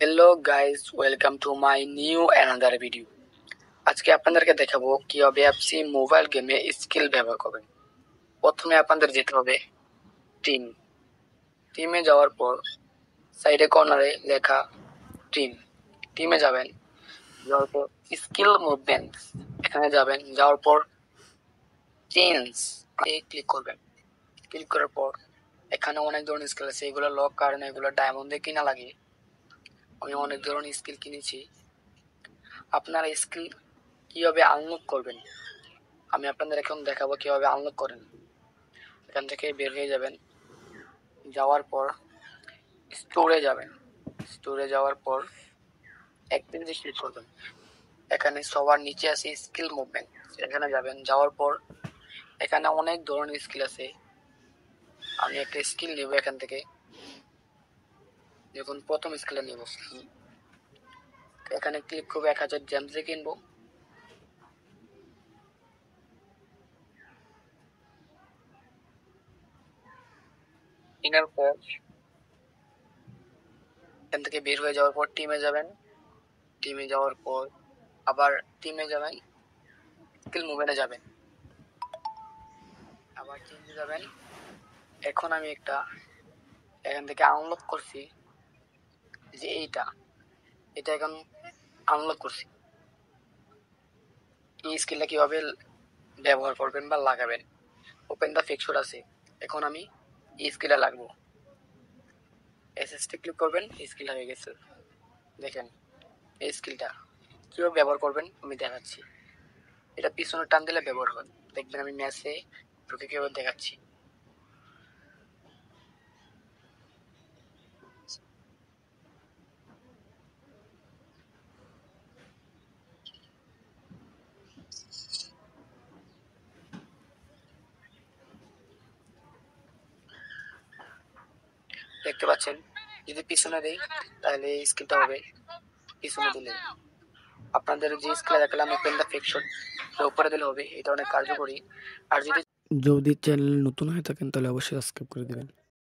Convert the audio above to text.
Hello guys, welcome to my new another video. আজকে আপনাদেরকে দেখাবো কিভাবে আপনি মোবাইল গেমে স্কিল ব্যবহার করবেন। প্রথমে আপনাদের যেতে হবে টিম। টিমে যাওয়ার পর সাইডে কর্নারে লেখা টিম। টিমে যাবেন, যাওয়ার পর স্কিল মুভমেন্ট এখানে যাবেন, যাওয়ার পর চেঞ্জ ক্লিক করবেন। ক্লিক করার পর এখানে অনেক ধরনের স্কিল আছে, এগুলো লক কারণ এগুলো ডায়মন্ডে কিনা লাগে। আমি অনেক ধরনের স্কিল কিনেছি। আপনারা স্কিল কিভাবে আনলক করবেন আমি আপনাদের এখন দেখাবো কিভাবে আনলক করেন। এখান থেকে বের হয়ে যাবেন, যাওয়ার পর স্টোরে যাবেন। স্টোরে যাওয়ার পর অ্যাক্টিভিটি ক্লিক করবেন। এখানে সবার নিচে আছে স্কিল মুভমেন্ট, এখানে যাবেন। যাওয়ার পর এখানে অনেক ধরনের স্কিল আছে। আমি একটা স্কিল নেব এখান থেকে। দেখুন প্রথম স্কিলটা নেব, এখানে ক্লিক করবো, 1000 জেমস কিনবো। কেনার পর এখান থেকে বের হয়ে যাওয়ার পর টিমে যাবেন। টিমে যাওয়ার পর আবার টিমে যাবেন, স্কিল মুভমেন্টে যাবেন, আবার চেঞ্জে যাবেন। এখন আমি একটা এখান থেকে আনলক করছি, যে এটা এখন আনলক করছি। এই স্কিলটা কিভাবে ব্যবহার করবেন বা লাগাবেন, ওপেন দা ফিক্সচার আছে। এখন আমি এই স্কিলটা লাগবো, এসএসটি ক্লিক করবেন, এই স্কিলটা হয়ে গেছে। দেখেন এই স্কিলটা কিভাবে ব্যবহার করবেন আমি দেখাচ্ছি। এটা পিছনে টান দিলে ব্যবহার হয়, দেখবেন আমি ম্যাচে ঢুকে কিভাবে দেখাচ্ছি। দেখতে পাচ্ছেন, যদি পিছনে দেই তাহলে এই স্কিলটা হবে পিছনে দিলে। আপনাদের যে স্কিল দেখালাম ওপেন দা ফিক্সচার, উপরে দিলে হবে, এটা অনেক কার্যকরী। আর যদি যদি চ্যানেল নতুন হয়ে থাকেন তাহলে অবশ্যই সাবস্ক্রাইব করে দেবেন।